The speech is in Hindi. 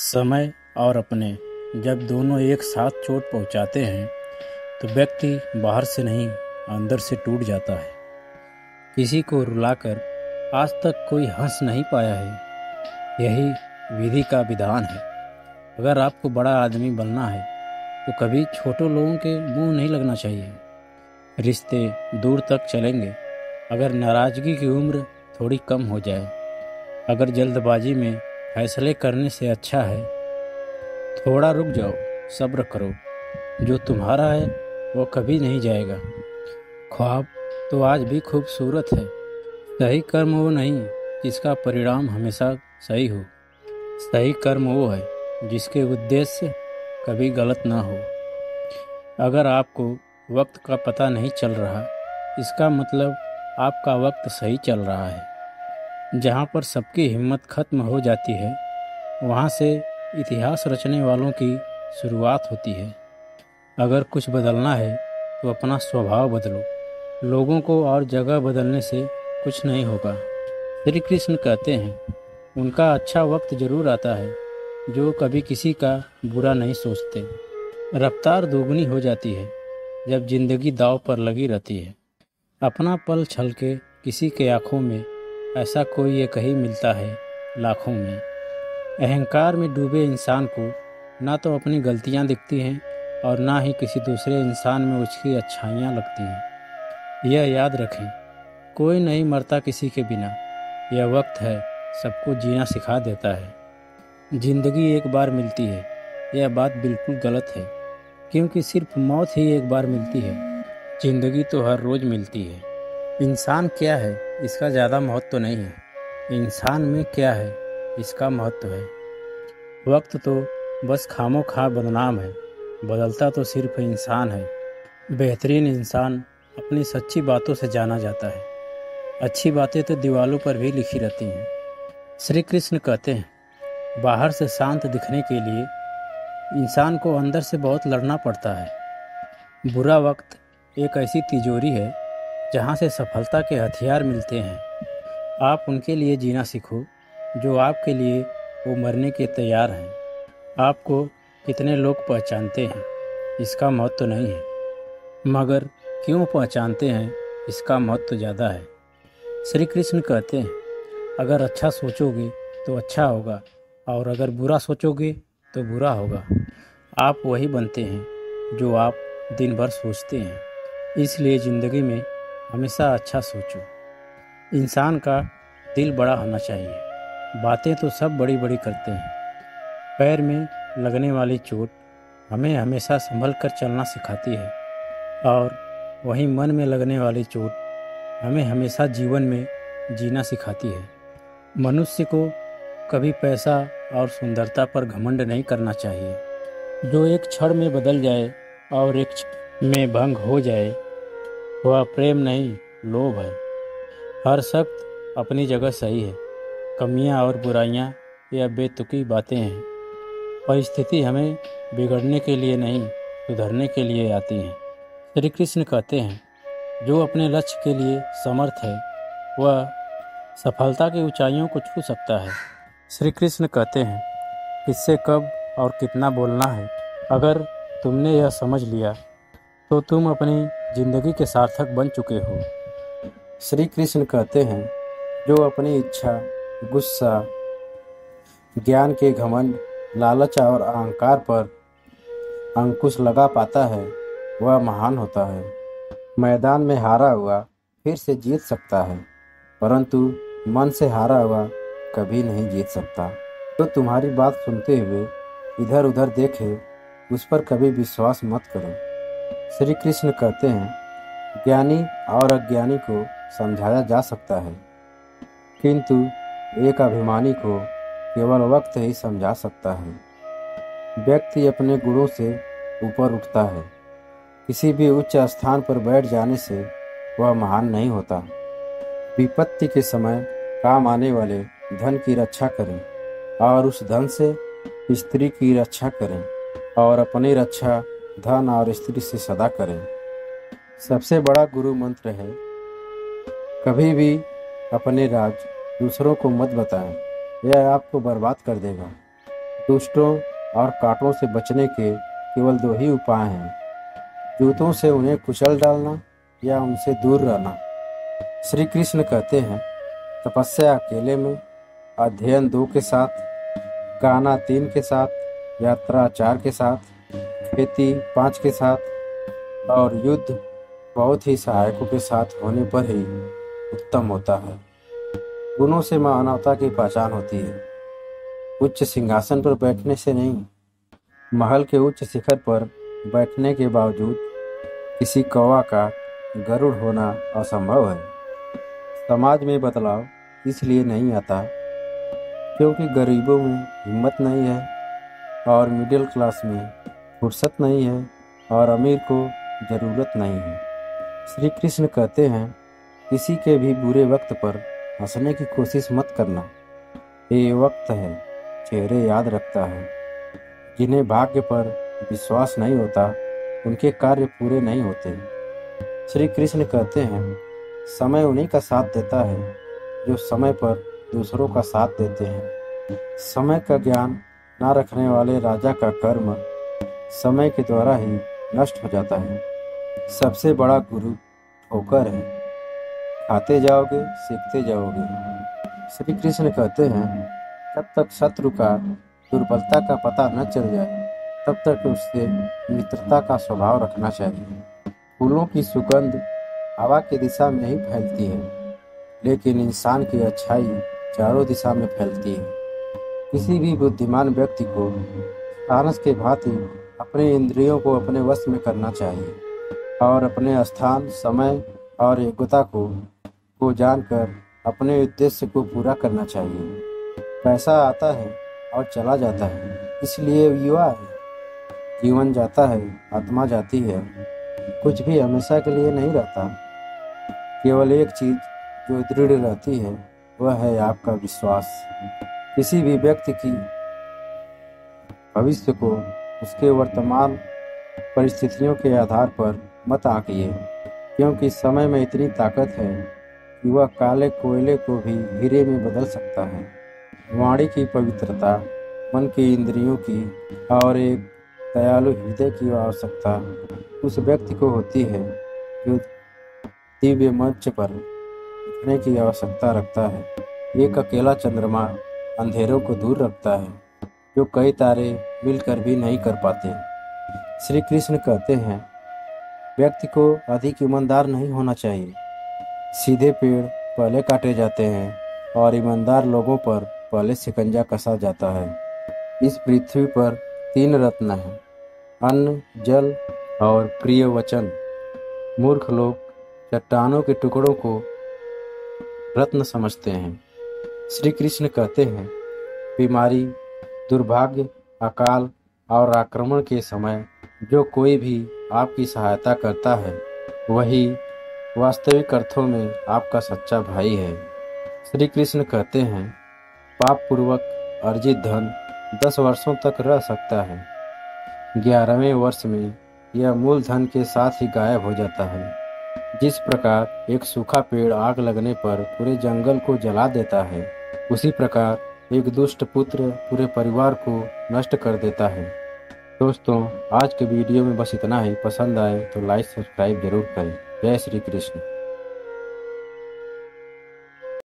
समय और अपने जब दोनों एक साथ चोट पहुंचाते हैं तो व्यक्ति बाहर से नहीं अंदर से टूट जाता है। किसी को रुलाकर आज तक कोई हंस नहीं पाया है। यही विधि का विधान है। अगर आपको बड़ा आदमी बनना है तो कभी छोटे लोगों के मुंह नहीं लगना चाहिए। रिश्ते दूर तक चलेंगे अगर नाराज़गी की उम्र थोड़ी कम हो जाए। अगर जल्दबाजी में फैसले करने से अच्छा है थोड़ा रुक जाओ, सब्र करो। जो तुम्हारा है वो कभी नहीं जाएगा। ख्वाब तो आज भी खूबसूरत है। सही कर्म वो नहीं जिसका परिणाम हमेशा सही हो। सही कर्म वो है जिसके उद्देश्य कभी गलत ना हो। अगर आपको वक्त का पता नहीं चल रहा इसका मतलब आपका वक्त सही चल रहा है। जहाँ पर सबकी हिम्मत खत्म हो जाती है वहाँ से इतिहास रचने वालों की शुरुआत होती है। अगर कुछ बदलना है तो अपना स्वभाव बदलो। लोगों को और जगह बदलने से कुछ नहीं होगा। श्री कृष्ण कहते हैं उनका अच्छा वक्त जरूर आता है जो कभी किसी का बुरा नहीं सोचते। रफ्तार दोगुनी हो जाती है जब जिंदगी दांव पर लगी रहती है। अपना पल छल के किसी के आँखों में ऐसा कोई एक ही मिलता है लाखों में। अहंकार में डूबे इंसान को ना तो अपनी गलतियां दिखती हैं और ना ही किसी दूसरे इंसान में उसकी अच्छाइयां लगती हैं। यह याद रखें कोई नहीं मरता किसी के बिना। यह वक्त है सबको जीना सिखा देता है। जिंदगी एक बार मिलती है यह बात बिल्कुल गलत है क्योंकि सिर्फ मौत ही एक बार मिलती है। जिंदगी तो हर रोज मिलती है। इंसान क्या है इसका ज़्यादा महत्व तो नहीं है, इंसान में क्या है इसका महत्व है। वक्त तो बस खामोखा बदनाम है, बदलता तो सिर्फ इंसान है। बेहतरीन इंसान अपनी सच्ची बातों से जाना जाता है। अच्छी बातें तो दीवालों पर भी लिखी रहती हैं। श्री कृष्ण कहते हैं बाहर से शांत दिखने के लिए इंसान को अंदर से बहुत लड़ना पड़ता है। बुरा वक्त एक ऐसी तिजोरी है जहाँ से सफलता के हथियार मिलते हैं। आप उनके लिए जीना सीखो जो आपके लिए वो मरने के तैयार हैं। आपको कितने लोग पहचानते हैं इसका महत्व तो नहीं है, मगर क्यों पहचानते हैं इसका महत्व तो ज़्यादा है। श्री कृष्ण कहते हैं अगर अच्छा सोचोगे तो अच्छा होगा और अगर बुरा सोचोगे तो बुरा होगा। आप वही बनते हैं जो आप दिन भर सोचते हैं। इसलिए ज़िंदगी में हमेशा अच्छा सोचो। इंसान का दिल बड़ा होना चाहिए। बातें तो सब बड़ी बड़ी करते हैं। पैर में लगने वाली चोट हमें हमेशा संभल कर चलना सिखाती है और वहीं मन में लगने वाली चोट हमें हमेशा जीवन में जीना सिखाती है। मनुष्य को कभी पैसा और सुंदरता पर घमंड नहीं करना चाहिए। जो एक क्षण में बदल जाए और एक क्षण में भंग हो जाए वह प्रेम नहीं लोभ है। हर शख्स अपनी जगह सही है। कमियां और बुराइयां यह बेतुकी बातें हैं। परिस्थिति हमें बिगड़ने के लिए नहीं सुधरने के लिए आती हैं। श्री कृष्ण कहते हैं जो अपने लक्ष्य के लिए समर्थ है वह सफलता की ऊंचाइयों को छू सकता है। श्री कृष्ण कहते हैं किससे कब और कितना बोलना है। अगर तुमने यह समझ लिया तो तुम अपनी जिंदगी के सार्थक बन चुके हो। श्री कृष्ण कहते हैं जो अपनी इच्छा, गुस्सा, ज्ञान के घमंड, लालच और अहंकार पर अंकुश लगा पाता है वह महान होता है। मैदान में हारा हुआ फिर से जीत सकता है परंतु मन से हारा हुआ कभी नहीं जीत सकता। तो तुम्हारी बात सुनते हुए इधर उधर देखे उस पर कभी विश्वास मत करो। श्री कृष्ण कहते हैं ज्ञानी और अज्ञानी को समझाया जा सकता है किंतु एक अभिमानी को केवल वक्त ही समझा सकता है। व्यक्ति अपने गुणों से ऊपर उठता है। किसी भी उच्च स्थान पर बैठ जाने से वह महान नहीं होता। विपत्ति के समय काम आने वाले धन की रक्षा करें और उस धन से स्त्री की रक्षा करें और अपनी रक्षा धन और स्त्री से सदा करें। सबसे बड़ा गुरु मंत्र है कभी भी अपने राज दूसरों को मत बताएं, यह आपको बर्बाद कर देगा। दुष्टों और कांटों से बचने के केवल दो ही उपाय हैं, जूतों से उन्हें कुचल डालना या उनसे दूर रहना। श्री कृष्ण कहते हैं, तपस्या अकेले में, अध्ययन 2 के साथ, गाना 3 के साथ, यात्रा 4 के साथ, खेती 5 के साथ और युद्ध बहुत ही सहायकों के साथ होने पर ही उत्तम होता है। गुणों से मानवता की पहचान होती है। उच्च सिंहासन पर बैठने से नहीं, महल के उच्च शिखर पर बैठने के बावजूद किसी कौवा का गरुड़ होना असंभव है। समाज में बदलाव इसलिए नहीं आता क्योंकि गरीबों में हिम्मत नहीं है और मिडिल क्लास में फुर्सत नहीं है और अमीर को ज़रूरत नहीं है। श्री कृष्ण कहते हैं, किसी के भी बुरे वक्त पर हंसने की कोशिश मत करना। ये वक्त है, चेहरे याद रखता है। जिन्हें भाग्य पर विश्वास नहीं होता, उनके कार्य पूरे नहीं होते। श्री कृष्ण कहते हैं, समय उन्हीं का साथ देता है जो समय पर दूसरों का साथ देते हैं। समय का ज्ञान न रखने वाले राजा का कर्म समय के द्वारा ही नष्ट हो जाता है। सबसे बड़ा गुरु ठोकर है। खाते जाओगे, सीखते जाओगे। श्री कृष्ण कहते हैं, जब तक शत्रु का दुर्बलता का पता न चल जाए, तब तक उससे मित्रता का स्वभाव रखना चाहिए। फूलों की सुगंध हवा की दिशा में ही फैलती है, लेकिन इंसान की अच्छाई चारों दिशा में फैलती है। किसी भी बुद्धिमान व्यक्ति को सारस के भांति अपने इंद्रियों को अपने वश में करना चाहिए और अपने स्थान, समय और योग्यता को जानकर अपने उद्देश्य को पूरा करना चाहिए। पैसा आता है और चला जाता है, इसलिए युवा है। जीवन जाता है, आत्मा जाती है। कुछ भी हमेशा के लिए नहीं रहता। केवल एक चीज जो दृढ़ रहती है, वह है आपका विश्वास। किसी भी व्यक्ति की भविष्य को उसके वर्तमान परिस्थितियों के आधार पर मत आंकिए, क्योंकि समय में इतनी ताकत है कि वह काले कोयले को भी हीरे में बदल सकता है। वाणी की पवित्रता, मन की इंद्रियों की और एक दयालु हृदय की आवश्यकता उस व्यक्ति को होती है जो दिव्य मंच पर उठने की आवश्यकता रखता है। एक अकेला चंद्रमा अंधेरों को दूर रखता है, जो कई तारे मिलकर भी नहीं कर पाते। श्री कृष्ण कहते हैं, व्यक्ति को अधिक ईमानदार नहीं होना चाहिए। सीधे पेड़ पहले काटे जाते हैं और ईमानदार लोगों पर पहले शिकंजा कसा जाता है। इस पृथ्वी पर 3 रत्न हैं, अन्न, जल और प्रिय वचन। मूर्ख लोग चट्टानों के टुकड़ों को रत्न समझते हैं। श्री कृष्ण कहते हैं, बीमारी, दुर्भाग्य, अकाल और आक्रमण के समय जो कोई भी आपकी सहायता करता है, वही वास्तविक अर्थों में आपका सच्चा भाई है। श्री कृष्ण कहते हैं, पाप पूर्वक अर्जित धन 10 वर्षों तक रह सकता है। 11वें वर्ष में यह मूलधन के साथ ही गायब हो जाता है। जिस प्रकार एक सूखा पेड़ आग लगने पर पूरे जंगल को जला देता है, उसी प्रकार एक दुष्ट पुत्र पूरे परिवार को नष्ट कर देता है। दोस्तों, आज के वीडियो में बस इतना ही। पसंद आए तो लाइक सब्सक्राइब जरूर करें। जय श्री कृष्ण।